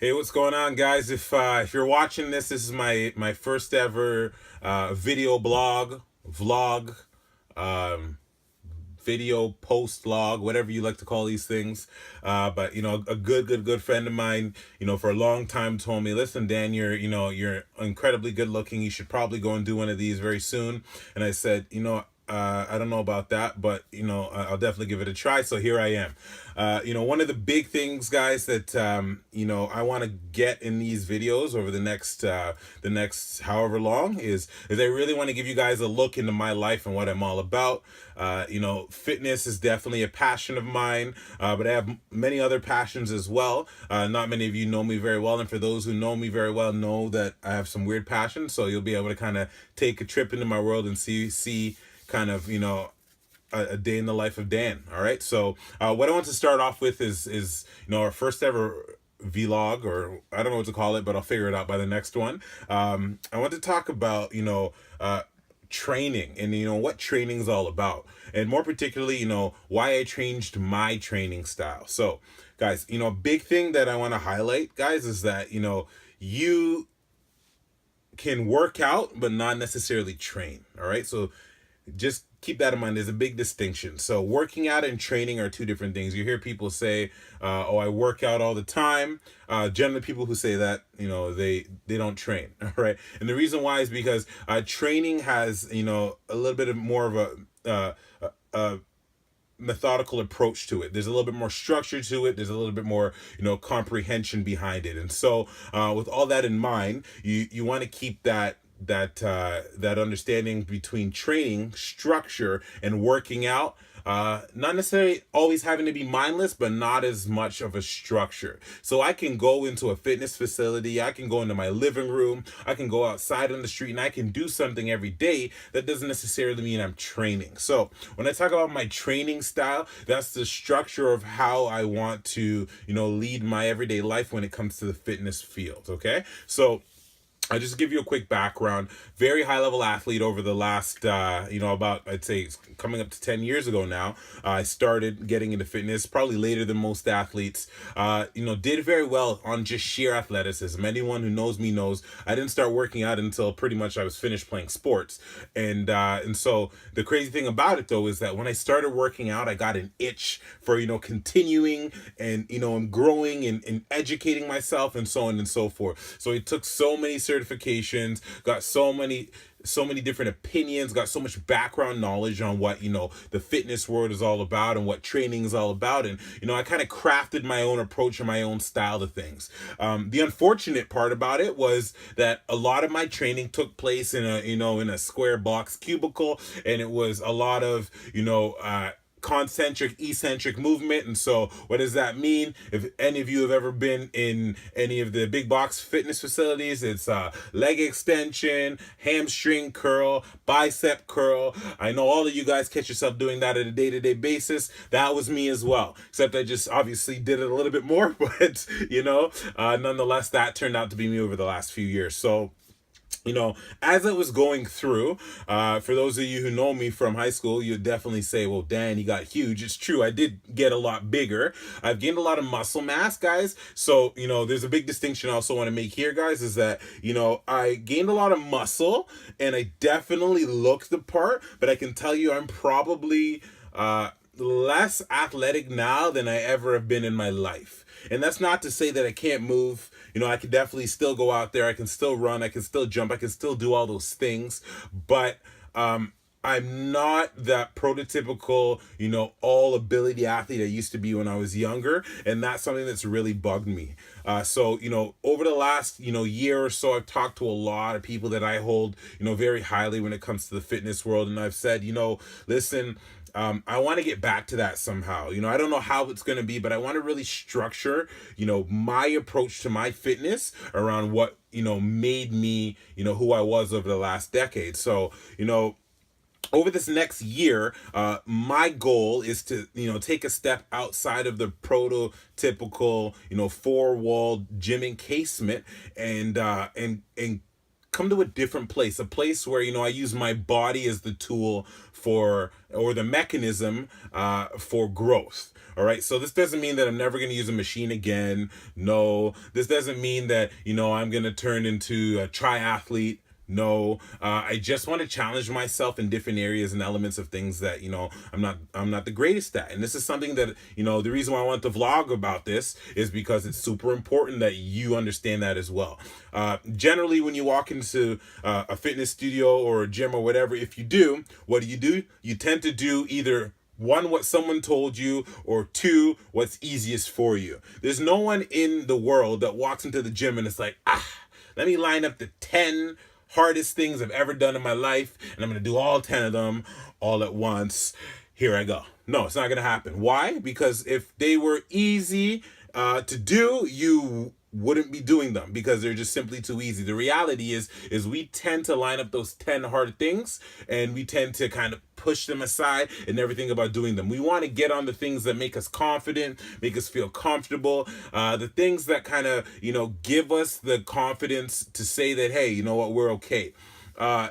Hey, what's going on, guys? If you're watching this, this is my first ever video vlog, um, video post log, whatever you like to call these things. But a good friend of mine, for a long time told me, listen, Dan, you're incredibly good looking. You should probably go and do one of these very soon. And I said, I don't know about that, but I'll definitely give it a try. So here I am. One of the big things, guys, that I want to get in these videos over the next however long is I really want to give you guys a look into my life and what I'm all about. Fitness is definitely a passion of mine, but I have many other passions as well. Not many of you know me very well, and for those who know me very well, know that I have some weird passions. So you'll be able to kind of take a trip into my world and see kind of a day in the life of Dan. All right, so what I want to start off with is our first ever vlog, or I don't know what to call it, but I'll figure it out by the next one. I want to talk about training and what training is all about, and more particularly why I changed my training style. So guys, a big thing that I want to highlight, guys, is that you can work out but not necessarily train. All right, so just keep that in mind. There's a big distinction. So working out and training are two different things. You hear people say, oh, I work out all the time. Generally people who say that, they don't train. All right, and the reason why is because training has a little bit of more of a methodical approach to it. There's a little bit more structure to it. There's a little bit more comprehension behind it. And so with all that in mind, you want to keep that understanding between training structure and working out, not necessarily always having to be mindless, but not as much of a structure. So I can go into a fitness facility, I can go into my living room, I can go outside on the street, and I can do something every day that doesn't necessarily mean I'm training. So when I talk about my training style, that's the structure of how I want to lead my everyday life when it comes to the fitness field. Okay, so I'll just give you a quick background. Very high level athlete over the last, about, I'd say, coming up to 10 years ago now. I started getting into fitness probably later than most athletes. Did very well on just sheer athleticism. Anyone who knows me knows I didn't start working out until pretty much I was finished playing sports. And so the crazy thing about it, though, is that when I started working out, I got an itch for, continuing and, I'm growing and educating myself and so on and so forth. So it took so many certifications, got so many different opinions, got so much background knowledge on what the fitness world is all about and what training is all about. And I kind of crafted my own approach and my own style to things. The unfortunate part about it was that a lot of my training took place in a square box cubicle, and it was a lot of concentric eccentric movement. And so what does that mean? If any of you have ever been in any of the big box fitness facilities, it's leg extension, hamstring curl, bicep curl. I know all of you guys catch yourself doing that at a day-to-day basis. That was me as well, except I just obviously did it a little bit more. But nonetheless, that turned out to be me over the last few years. So as I was going through, for those of you who know me from high school, you'd definitely say, well, Dan, you got huge. It's true. I did get a lot bigger. I've gained a lot of muscle mass, guys. So, there's a big distinction I also want to make here, guys, is that, I gained a lot of muscle and I definitely look the part, but I can tell you I'm probably less athletic now than I ever have been in my life. And that's not to say that I can't move. I can definitely still go out there. I can still run. I can still jump. I can still do all those things. But I'm not that prototypical, all ability athlete I used to be when I was younger. And that's something that's really bugged me. So, over the last, year or so, I've talked to a lot of people that I hold, very highly when it comes to the fitness world. And I've said, listen, I want to get back to that somehow. I don't know how it's going to be, but I want to really structure, my approach to my fitness around what, made me, who I was over the last decade. So, over this next year, my goal is to, take a step outside of the prototypical, four-wall gym encasement and come to a different place, a place where I use my body as the tool for, or the mechanism for growth. All right. So this doesn't mean that I'm never going to use a machine again. No. This doesn't mean that, I'm going to turn into a triathlete. No, I just want to challenge myself in different areas and elements of things that I'm not the greatest at. And this is something that the reason why I want to vlog about this is because it's super important that you understand that as well. Generally, when you walk into a fitness studio or a gym or whatever, if you do, what do? You tend to do either one, what someone told you, or two, what's easiest for you. There's no one in the world that walks into the gym and it's like, let me line up the 10 hardest things I've ever done in my life, and I'm going to do all 10 of them all at once. Here I go. No, it's not going to happen. Why? Because if they were easy to do, you wouldn't be doing them because they're just simply too easy. The reality is we tend to line up those 10 hard things and we tend to kind of push them aside and never think about doing them. We want to get on the things that make us confident, make us feel comfortable, the things that kind of, give us the confidence to say that, hey, you know what, we're okay.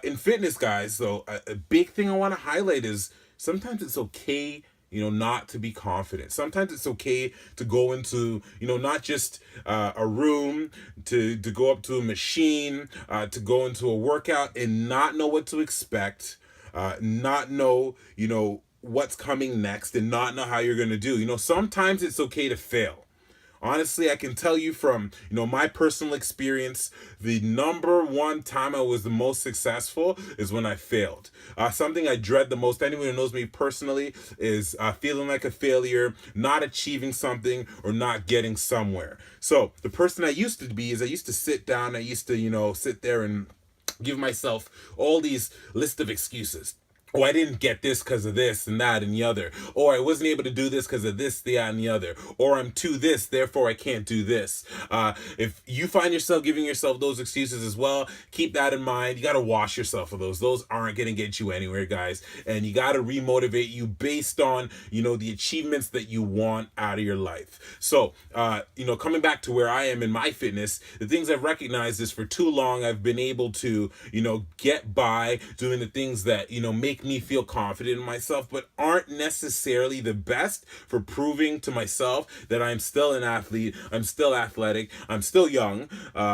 In fitness, guys, so a big thing I want to highlight is sometimes it's okay not to be confident. Sometimes it's okay to go into, not just a room, to go up to a machine, to go into a workout and not know what to expect, not know, what's coming next and not know how you're going to do. Sometimes it's okay to fail. Honestly, I can tell you from, my personal experience, the number one time I was the most successful is when I failed. Something I dread the most, anyone who knows me personally, is feeling like a failure, not achieving something, or not getting somewhere. So the person I used to be is I used to sit down, I used to, sit there and give myself all these list of excuses. Oh, I didn't get this because of this and that and the other. Or I wasn't able to do this because of this, that, and the other. Or I'm too this, therefore I can't do this. If you find yourself giving yourself those excuses as well, keep that in mind. You got to wash yourself of those. Those aren't going to get you anywhere, guys. And you got to remotivate you based on, the achievements that you want out of your life. So, coming back to where I am in my fitness, the things I've recognized is for too long I've been able to, get by doing the things that, make me feel confident in myself, but aren't necessarily the best for proving to myself that I'm still an athlete, I'm still athletic, I'm still young,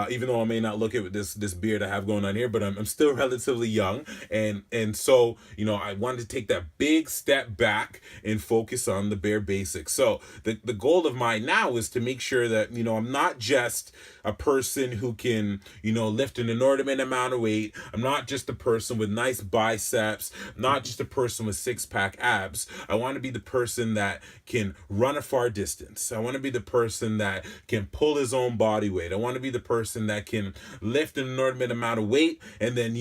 even though I may not look at this beard I have going on here, but I'm still relatively young, and so, I wanted to take that big step back and focus on the bare basics. So the goal of mine now is to make sure that, I'm not just a person who can, lift an inordinate amount of weight. I'm not just a person with nice biceps, not just a person with six-pack abs. I want to be the person that can run a far distance. I want to be the person that can pull his own body weight. I want to be the person that can lift an inordinate amount of weight and then,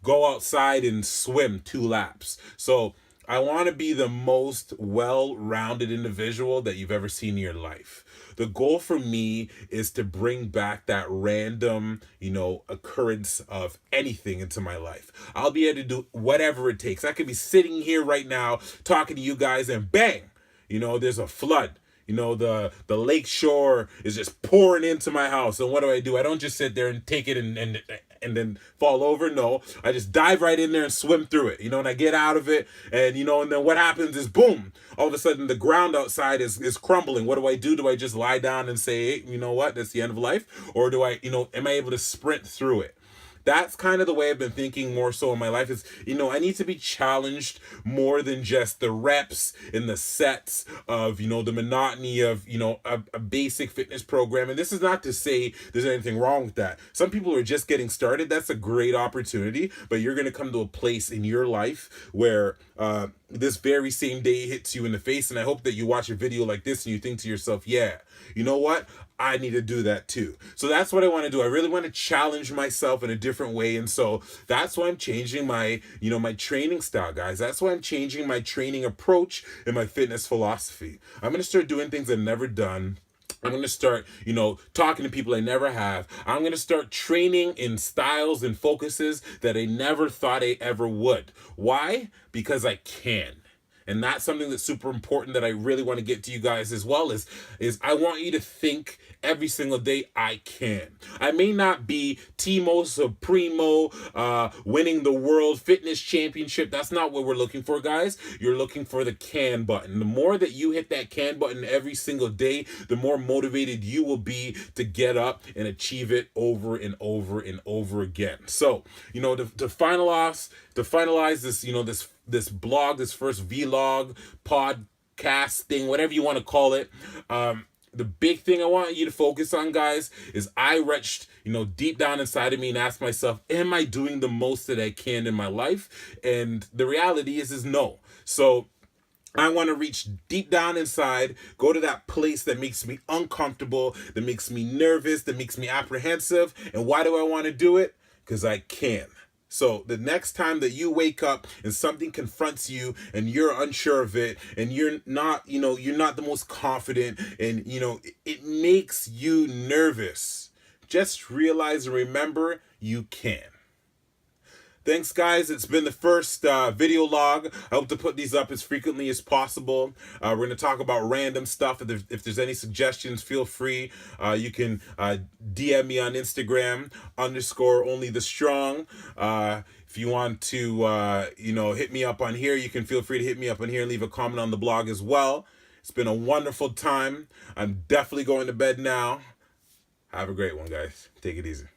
go outside and swim 2 laps. So I want to be the most well-rounded individual that you've ever seen in your life. The goal for me is to bring back that random, occurrence of anything into my life. I'll be able to do whatever it takes. I could be sitting here right now talking to you guys and bang, there's a flood. The lake shore is just pouring into my house. And what do? I don't just sit there and take it and then fall over. No, I just dive right in there and swim through it, and I get out of it. And, and then what happens is, boom, all of a sudden the ground outside is crumbling. What do? Do I just lie down and say, hey, you know what, that's the end of life? Or do I, am I able to sprint through it? That's kind of the way I've been thinking more so in my life is, I need to be challenged more than just the reps and the sets of, the monotony of, a basic fitness program. And this is not to say there's anything wrong with that. Some people are just getting started. That's a great opportunity, but you're going to come to a place in your life where, this very same day hits you in the face. And I hope that you watch a video like this and you think to yourself, yeah, you know what? I need to do that too. So that's what I want to do. I really want to challenge myself in a different way. And so that's why I'm changing my, my training style, guys. That's why I'm changing my training approach and my fitness philosophy. I'm going to start doing things I've never done. I'm going to start, talking to people I never have. I'm going to start training in styles and focuses that I never thought I ever would. Why? Because I can. And that's something that's super important that I really want to get to you guys as well, is I want you to think every single day, I can. I may not be Timo Supremo, winning the World Fitness Championship. That's not what we're looking for, guys. You're looking for the can button. The more that you hit that can button every single day, the more motivated you will be to get up and achieve it over and over and over again. So, you know, to finalize this, you know, this blog, this first vlog, podcast thing, whatever you want to call it, the big thing I want you to focus on, guys, is I reached, you know, deep down inside of me and asked myself, am I doing the most that I can in my life? And the reality is no. So I want to reach deep down inside, go to that place that makes me uncomfortable, that makes me nervous, that makes me apprehensive. And why do I want to do it? Because I can. So the next time that you wake up and something confronts you and you're unsure of it and you're not, you know, you're not the most confident and, you know, it makes you nervous, just realize and remember you can. Thanks, guys. It's been the first video log. I hope to put these up as frequently as possible. We're going to talk about random stuff. If there's any suggestions, feel free. You can DM me on Instagram, _onlythestrong. If you want to, you know, hit me up on here, you can feel free to hit me up on here and leave a comment on the blog as well. It's been a wonderful time. I'm definitely going to bed now. Have a great one, guys. Take it easy.